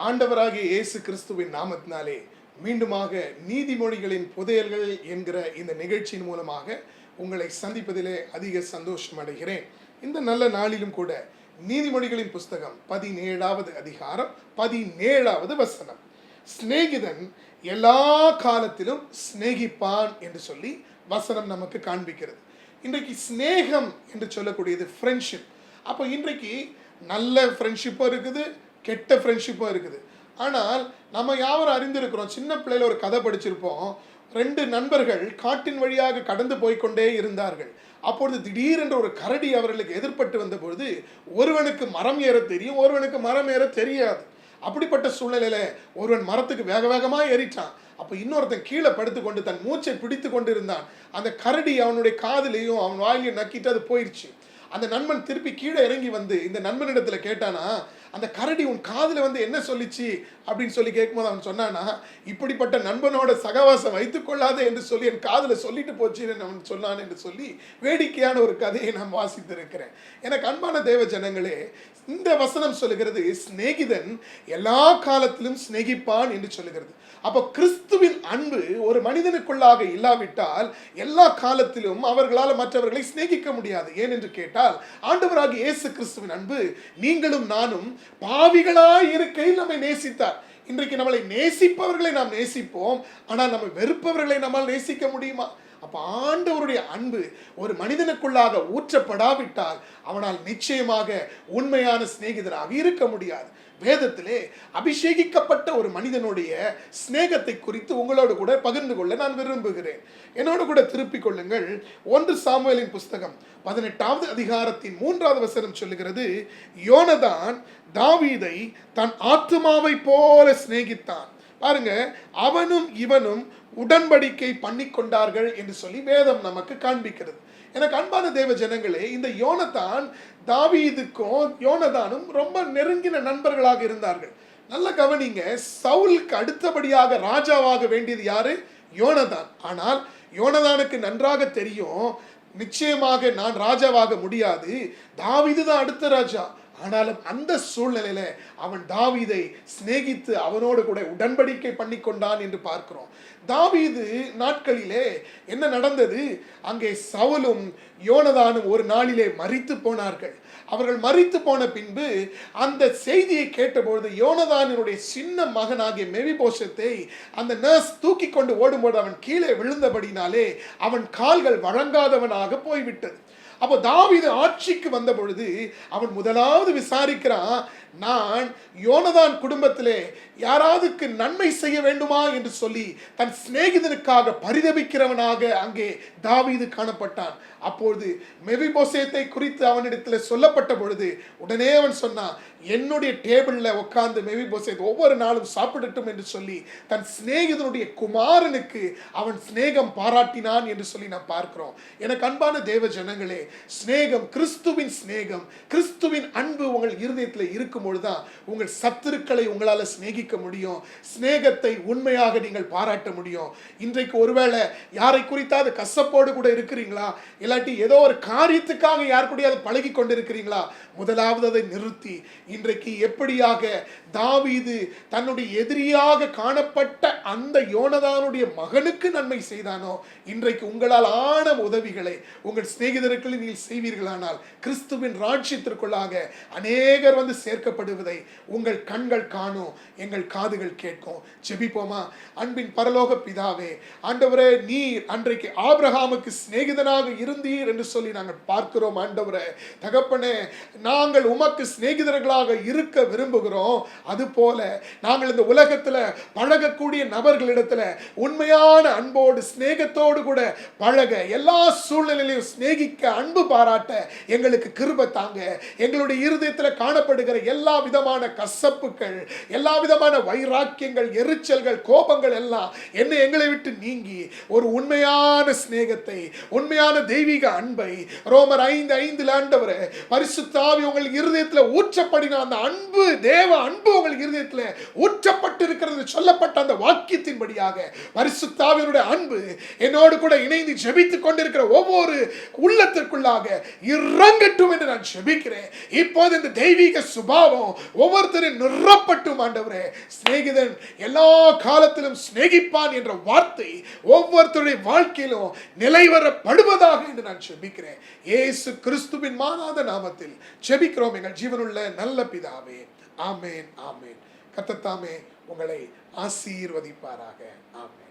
ஆண்டவராகிய இயேசு கிறிஸ்துவின் நாமத்தினாலே மீண்டுமாக நீதிமொழிகளின் புதையல்கள் என்கிற இந்த நிகழ்ச்சியின் மூலமாக உங்களை சந்திப்பதிலே அதிக சந்தோஷம் அடைகிறேன். இந்த நல்ல நாளிலும் கூட நீதிமொழிகளின் புஸ்தகம் 17வது அதிகாரம் 17வது வசனம், சிநேகிதன் எல்லா காலத்திலும் சிநேகிப்பான் என்று சொல்லி வசனம் நமக்கு காண்பிக்கிறது. இன்றைக்கு சிநேகம் என்று சொல்லக்கூடியது ஃப்ரெண்ட்ஷிப். அப்போ இன்றைக்கு நல்ல ஃப்ரெண்ட்ஷிப்பும் இருக்குது, கெட்ட ஃப்ரெண்ட்ஷிப்பும் இருக்குது. ஆனால் நம்ம யாவரும் அறிந்திருக்கிறோம், சின்ன பிள்ளையில ஒரு கதை படிச்சிருப்போம். 2 நண்பர்கள் காட்டின் வழியாக கடந்து போய்கொண்டே இருந்தார்கள். அப்பொழுது திடீரென்று ஒரு கரடி அவர்களுக்கு எதிர்பட்டு வந்தபொழுது ஒருவனுக்கு மரம் ஏற தெரியும், ஒருவனுக்கு மரம் ஏற தெரியாது. அப்படிப்பட்ட சூழ்நிலையில ஒருவன் மரத்துக்கு வேக வேகமாக ஏறிட்டான். அப்போ இன்னொருத்தன் கீழே படுத்து கொண்டு தன் மூச்சை பிடித்து கொண்டு இருந்தான். அந்த கரடி அவனுடைய காதிலையும் அவன் வாயிலையும் நக்கிட்டு அது போயிடுச்சு. அந்த நண்பன் திருப்பி கீழே இறங்கி வந்து இந்த நண்பனிடத்தில் கேட்டானா, அந்த கரடி உன் காதில் வந்து என்ன சொல்லிச்சு அப்படின்னு சொல்லி கேட்கும்போது அவன் சொன்னானா, இப்படிப்பட்ட நண்பனோட சகவாசம் வைத்துக் கொள்ளாதே என்று சொல்லி என் காதில் சொல்லிட்டு போச்சுன்னு அவன் சொன்னான் என்று சொல்லி வேடிக்கையான ஒரு கதையை நான் வாசித்திருக்கிறேன். எனக்கு அன்பான தேவ ஜனங்களே, இந்த வசனம் சொல்லுகிறது சிநேகிதன் எல்லா காலத்திலும் சிநேகிப்பான் என்று சொல்லுகிறது. அப்போ கிறிஸ்துவின் அன்பு ஒரு மனிதனுக்குள்ளாக இல்லாவிட்டால் எல்லா காலத்திலும் அவர்களால் மற்றவர்களை சிநேகிக்க முடியாது. ஏன் என்று கேட்டால், ஆண்டவராகிய இயேசு கிறிஸ்துவின் அன்பு நீங்களும் நானும் பாவிகளாய் இருக்கையில் நம்மை நேசித்தார். இன்றைக்கு நம்மளை நேசிப்பவர்களை நாம் நேசிப்போம், ஆனால் நம்ம வெறுப்பவர்களை நம்மால் நேசிக்க முடியுமா? அப்ப ஆண்டவருடைய அன்பு ஒரு மனிதனுக்குள்ளாக ஊற்றப்படாவிட்டால் அவனால் நிச்சயமாக உண்மையான சிநேகிதராக இருக்க முடியாது. வேதத்திலே அபிஷேகிக்கப்பட்ட ஒரு மனிதனுடைய சிநேகத்தை குறித்து உங்களோடு கூட பகிர்ந்து கொள்ள நான் விரும்புகிறேன். என்னோடு கூட திருப்பிக் கொள்ளுங்கள். 1 சாமுவேலின் புஸ்தகம் 18வது அதிகாரத்தின் 3வது வசனம் சொல்லுகிறது, யோனதான் தாவீதை தன் ஆத்துமாவை போல சிநேகித்தான். பாருங்க, அவனும் இவனும் உடன்படிக்கை பண்ணி கொண்டார்கள் என்று சொல்லி வேதம் நமக்கு காண்பிக்கிறது. எனக்கு அன்பான தேவ ஜனங்களே, இந்த யோனதான் தாவீதுக்கும் யோனதானும் ரொம்ப நெருங்கின நண்பர்களாக இருந்தார்கள். நல்ல கவனிங்க, சவுலுக்கு அடுத்தபடியாக ராஜாவாக வேண்டியது யாரு? யோனதான். ஆனால் யோனதானுக்கு நன்றாக தெரியும், நிச்சயமாக நான் ராஜாவாக முடியாது, தாவீது தான் அடுத்த ராஜா. ஆனாலும் அந்த சூழ்நிலையில அவன் தாவீதை சிநேகித்து அவனோடு கூட உடன்படிக்கை பண்ணி கொண்டான் என்று பார்க்கிறோம். தாவீது நாட்களிலே என்ன நடந்தது? அங்கே சவுலும் யோனதானும் ஒரு நாளிலே மரித்து போனார்கள். அவர்கள் மரித்து போன பின்பு அந்த செய்தியை கேட்டபொழுது யோனதானினுடைய சின்ன மகனாகிய மெவிபோசத்தை அந்த நர்ஸ் தூக்கி கொண்டு ஓடும்போது அவன் கீழே விழுந்தபடினாலே அவன் கால்கள் வழங்காதவனாக போய்விட்டது. அப்போ தாவீது ஆட்சிக்கு வந்த பொழுது அவன் முதலாவது விசாரிக்கிறான், நான் யோனதான் குடும்பத்திலே யாராவதுக்கு நன்மை செய்ய வேண்டுமா என்று சொல்லி தன் சிநேகிதனுக்காக பரிதபிக்கிறவனாக அங்கே தாவீது காணப்பட்டான். அப்பொழுது மெவிபோசேத்தை குறித்து அவனிடத்தில் சொல்லப்பட்ட பொழுது உடனே அவன் சொன்னான், என்னுடைய டேபிளில் உட்கார்ந்து மெவிபோசேத் ஒவ்வொரு நாளும் சாப்பிடட்டும் என்று சொல்லி தன் சிநேகிதனுடைய குமாரனுக்கு அவன் சிநேகம் பாராட்டினான் என்று சொல்லி நாம் பார்க்கிறோம். எனக்கு அன்பான தேவ ஜனங்களே, சிநேகம், கிறிஸ்துவின் சிநேகம், கிறிஸ்துவின் அன்பு உங்கள் இருதயத்தில் இருக்கும் பொழுதுதான் உங்கள் சத்துருக்களை உங்களால் சிநேகிக்க முடியும். சிநேகத்தை உண்மையாக நீங்கள் பாராட்ட முடியும். இன்றைக்கு ஒருவேளை யாரை குறித்தாவது கசப்போடு கூட இருக்கிறீங்களா? இல்லாட்டி ஏதோ ஒரு காரியத்துக்காக யார் கூடயாவது பழகி கொண்டிருக்கிறீங்களா? முதலாவது அதை நிறுத்தி இன்றைக்கு எப்படியாக தாவீது தன்னுடைய எதிரியாக காணப்பட்ட அந்த யோனதானுடைய மகனுக்கு நன்மை செய்தானோ, இன்றைக்கு உங்களால் ஆன உதவிகளை உங்கள் சிநேகிதருக்கு நீங்கள் செய்வீர்களானால் கிறிஸ்துவின் ராஜ்யத்திற்குள்ளாக அநேகர் வந்து சேர்க்கப்படுவதை உங்கள் கண்கள் காணும், எங்கள் காதுகள் கேட்கும். ஜெபிப்போமா? அன்பின் பரலோக பிதாவே, ஆண்டவரே, நீர் அன்றைக்கு ஆபிரகாமுக்கு சிநேகிதனாக இருந்தீர் என்று சொல்லி நாங்கள் பார்க்கிறோம். ஆண்டவரே, தகப்பனே, நாங்கள் உமக்கு சிநேகிதர்களாக இருக்க விரும்புகிறோம். அதுபோல நாங்கள் இந்த உலகத்தில் பழகக்கூடிய நபர்களிடத்தில் உண்மையான அன்போடு சிநேகத்தோடு கூட பழக, எல்லா சூழ்நிலையிலும் சிநேகிக்க, அன்பு பாராட்ட எங்களுக்கு கிருபை தாங்க. எங்களுடைய இருதயத்தில் காணப்படுகிற எல்லா விதமான கசப்புகள், எல்லா விதமான வைராக்கியங்கள், எரிச்சல்கள், கோபங்கள் எல்லாம் எங்களை விட்டு நீங்கி ஒரு உண்மையான சிநேகத்தை, உண்மையான தெய்வீக அன்பை ரோமர் 5:5 ஆண்டவரே, பரிசுத்த ஆவி உங்கள் இருதயத்தில் ஊற்றப்படுகிற அப்படின்னா அந்த அன்பு, தேவ அன்பு உங்கள் இருதயத்தில் ஊற்றப்பட்டு இருக்கிறது சொல்லப்பட்ட அந்த வாக்கியத்தின்படியாக பரிசுத்த ஆவியானவருடைய அன்பு என்னோடு கூட இணைந்து ஜெபித்துக் கொண்டிருக்கிற ஒவ்வொரு உள்ளத்திற்குள்ளாக இறங்கட்டும் என்று நான் ஜெபிக்கிறேன். இப்போது இந்த தெய்வீக சுபாவம் ஒவ்வொருத்தரும் நிரப்பட்டும் ஆண்டவரே. சிநேகிதன் எல்லா காலத்திலும் சிநேகிப்பான் என்ற வார்த்தை ஒவ்வொருத்தருடைய வாழ்க்கையிலும் நிலைவரப்படுவதாக என்று நான் ஜெபிக்கிறேன். இயேசு கிறிஸ்துவின் மாறாத நாமத்தில் ஜெபிக்கிறோம் எங்கள் ஜீவனுள்ள நல்ல பிதாவே. ஆமென், ஆமென். கர்த்தர் தாமே உங்களை ஆசீர்வதிப்பாராக. ஆமென்.